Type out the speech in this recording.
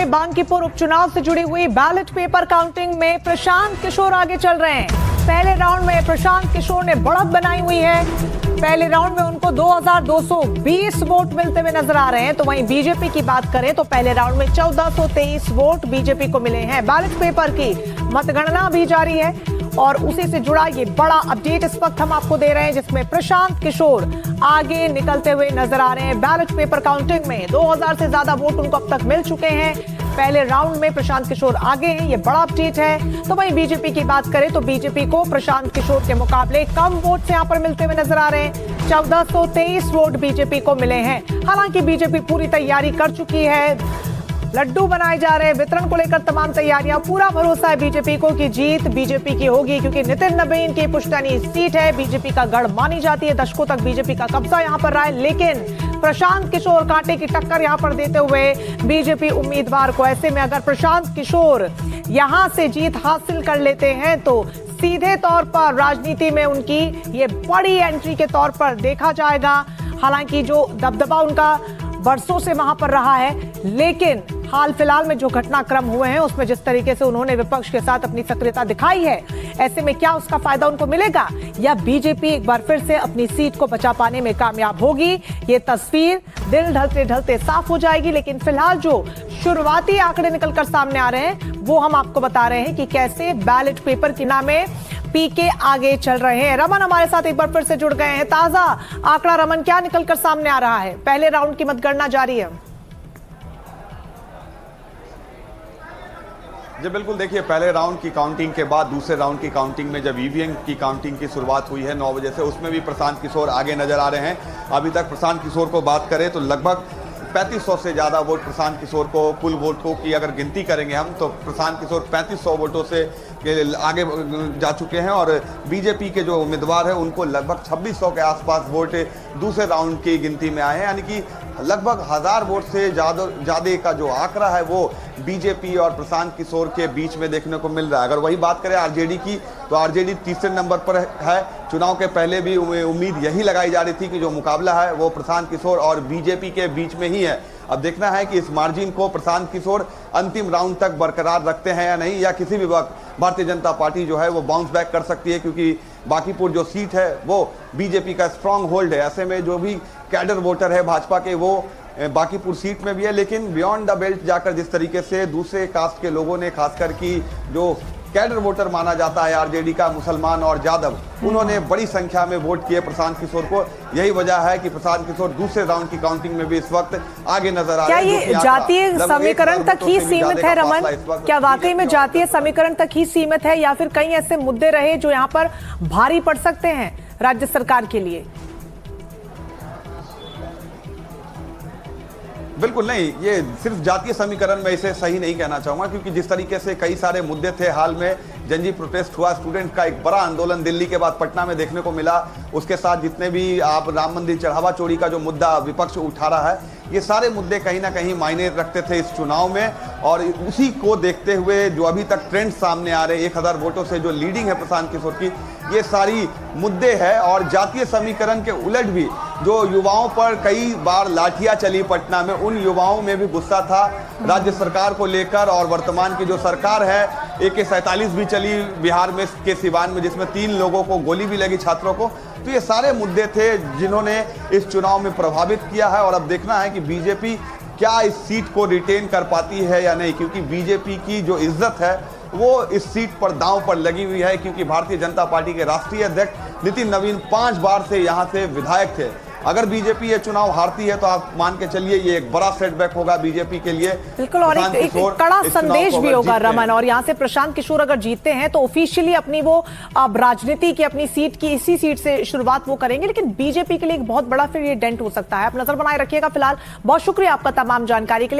बांकीपुर उपचुनाव से जुड़ी हुई बैलेट पेपर काउंटिंग में प्रशांत किशोर आगे चल रहे हैं। पहले राउंड में प्रशांत किशोर ने बढ़त बनाई हुई है। पहले राउंड में उनको 2220 वोट मिलते हुए नजर आ रहे हैं। तो वहीं बीजेपी की बात करें तो पहले राउंड में 1423 वोट बीजेपी को मिले हैं। बैलेट पेपर की मतगणना भी जारी है और उसी से जुड़ा ये बड़ा अपडेट इस वक्त हम आपको दे रहे हैं, जिसमें प्रशांत किशोर आगे निकलते हुए नजर आ रहे हैं। बैलेट पेपर काउंटिंग में 2000 से ज्यादा वोट उनको अब तक मिल चुके हैं। पहले राउंड में प्रशांत किशोर आगे हैं, ये बड़ा अपडेट है। तो वहीं बीजेपी की बात करें तो बीजेपी को प्रशांत किशोर के मुकाबले कम वोट से यहां पर मिलते हुए नजर आ रहे हैं। 1423 वोट बीजेपी को मिले हैं। हालांकि बीजेपी पूरी तैयारी कर चुकी है, लड्डू बनाए जा रहे हैं, वितरण को लेकर तमाम तैयारियां। पूरा भरोसा है बीजेपी को कि जीत बीजेपी की होगी, क्योंकि नितिन नवीन की पुश्तैनी सीट है, बीजेपी का गढ़ मानी जाती है। दशकों तक बीजेपी का कब्जा यहां पर रहा है, लेकिन प्रशांत किशोर कांटे की टक्कर यहां पर देते हुए बीजेपी उम्मीदवार को। ऐसे में अगर प्रशांत किशोर यहां से जीत हासिल कर लेते हैं तो सीधे तौर पर राजनीति में उनकी ये बड़ी एंट्री के तौर पर देखा जाएगा। हालांकि जो दबदबा उनका बरसों से वहां पर रहा है, लेकिन हाल फिलहाल में जो घटनाक्रम हुए हैं उसमें जिस तरीके से उन्होंने विपक्ष के साथ अपनी सक्रियता दिखाई है, ऐसे में क्या उसका फायदा उनको मिलेगा या बीजेपी एक बार फिर से अपनी सीट को बचा पाने में कामयाब होगी, ये तस्वीर दिन ढलते ढलते साफ हो जाएगी। लेकिन फिलहाल जो शुरुआती आंकड़े निकलकर सामने आ रहे हैं वो हम आपको बता रहे हैं कि कैसे बैलेट पेपर के नामे पीके आगे चल रहे हैं। रमन हमारे साथ एक बार फिर से जुड़ गए हैं। ताजा आंकड़ा रमन, क्या निकलकर सामने आ रहा है? पहले राउंड की मतगणना जारी है। जी बिल्कुल, देखिए पहले राउंड की काउंटिंग के बाद दूसरे राउंड की काउंटिंग में जब ईवीएम की काउंटिंग की शुरुआत हुई है 9 बजे से, उसमें भी प्रशांत किशोर आगे नजर आ रहे हैं। अभी तक प्रशांत किशोर को बात करें तो लगभग 3500 से ज़्यादा वोट प्रशांत किशोर को, कुल वोटों की अगर गिनती करेंगे हम तो प्रशांत किशोर 3500 वोटों से आगे जा चुके हैं और बीजेपी के जो उम्मीदवार हैं उनको लगभग 2600 के आसपास वोट दूसरे राउंड की गिनती में आए हैं। यानी कि लगभग 1000 वोट से ज़्यादा का जो आंकड़ा है वो बीजेपी और प्रशांत किशोर के बीच में देखने को मिल रहा है। अगर वही बात करें आरजेडी की तो आरजेडी तीसरे नंबर पर है। चुनाव के पहले भी उम्मीद यही लगाई जा रही थी कि जो मुकाबला है वो प्रशांत किशोर और बीजेपी के बीच में ही है। अब देखना है कि इस मार्जिन को प्रशांत किशोर अंतिम राउंड तक बरकरार रखते हैं या नहीं, या किसी भी वक्त भारतीय जनता पार्टी जो है वो बाउंस बैक कर सकती है, क्योंकि बांकीपुर जो सीट है वो बीजेपी का स्ट्रांग होल्ड है। ऐसे में जो भी कैडर वोटर है भाजपा के वो बांकीपुर सीट में भी है, लेकिन बियॉन्ड द बेल्ट जाकर जिस तरीके से दूसरे कास्ट के लोगों ने, खासकर की जो कैडर वोटर माना जाता है आरजेडी का, मुसलमान और यादव, उन्होंने बड़ी संख्या में वोट किए प्रशांत किशोर को। यही वजह है कि प्रशांत किशोर दूसरे राउंड की काउंटिंग में भी इस वक्त आगे नजर आ रहे हैं। क्या ये जातीय समीकरण तक ही सीमित है रमन? क्या वाकई में जातीय समीकरण तक ही सीमित है या फिर कई ऐसे मुद्दे रहे जो यहाँ पर भारी पड़ सकते हैं राज्य सरकार के लिए? बिल्कुल नहीं, ये सिर्फ जातीय समीकरण में इसे सही नहीं कहना चाहूंगा, क्योंकि जिस तरीके से कई सारे मुद्दे थे, हाल में जनजी प्रोटेस्ट हुआ, स्टूडेंट का एक बड़ा आंदोलन दिल्ली के बाद पटना में देखने को मिला, उसके साथ जितने भी आप राम मंदिर चढ़ावा चोरी का जो मुद्दा विपक्ष उठा रहा है, ये सारे मुद्दे कहीं ना कहीं मायने रखते थे इस चुनाव में। और उसी को देखते हुए जो अभी तक ट्रेंड सामने आ रहे हैं, 1000 वोटों से जो लीडिंग है प्रशांत किशोर की, ये सारी मुद्दे हैं। और जातीय समीकरण के उलट भी जो युवाओं पर कई बार लाठियां चली पटना में, उन युवाओं में भी गुस्सा था राज्य सरकार को लेकर। और वर्तमान की जो सरकार है, AK-47 भी चली बिहार में के सिवान में, जिसमें 3 लोगों को गोली भी लगी, छात्रों को। तो ये सारे मुद्दे थे जिन्होंने इस चुनाव में प्रभावित किया है। और अब देखना है कि बीजेपी क्या इस सीट को रिटेन कर पाती है या नहीं, क्योंकि बीजेपी की जो इज्जत है वो इस सीट पर दांव पर लगी हुई है, क्योंकि भारतीय जनता पार्टी के राष्ट्रीय अध्यक्ष नितिन नवीन 5 बार से यहाँ से विधायक थे। अगर बीजेपी ये चुनाव हारती है तो आप मान के चलिए ये एक बड़ा सेटबैक होगा बीजेपी के लिए। बिल्कुल, और एक कड़ा संदेश भी होगा रमन। और यहाँ से प्रशांत किशोर अगर जीतते हैं तो ऑफिशियली अपनी वो अब राजनीति की अपनी सीट की इसी सीट से शुरुआत वो करेंगे, लेकिन बीजेपी के लिए एक बहुत बड़ा फिर ये डेंट हो सकता है। आप नजर बनाए रखिएगा। फिलहाल बहुत शुक्रिया आपका तमाम जानकारी के लिए।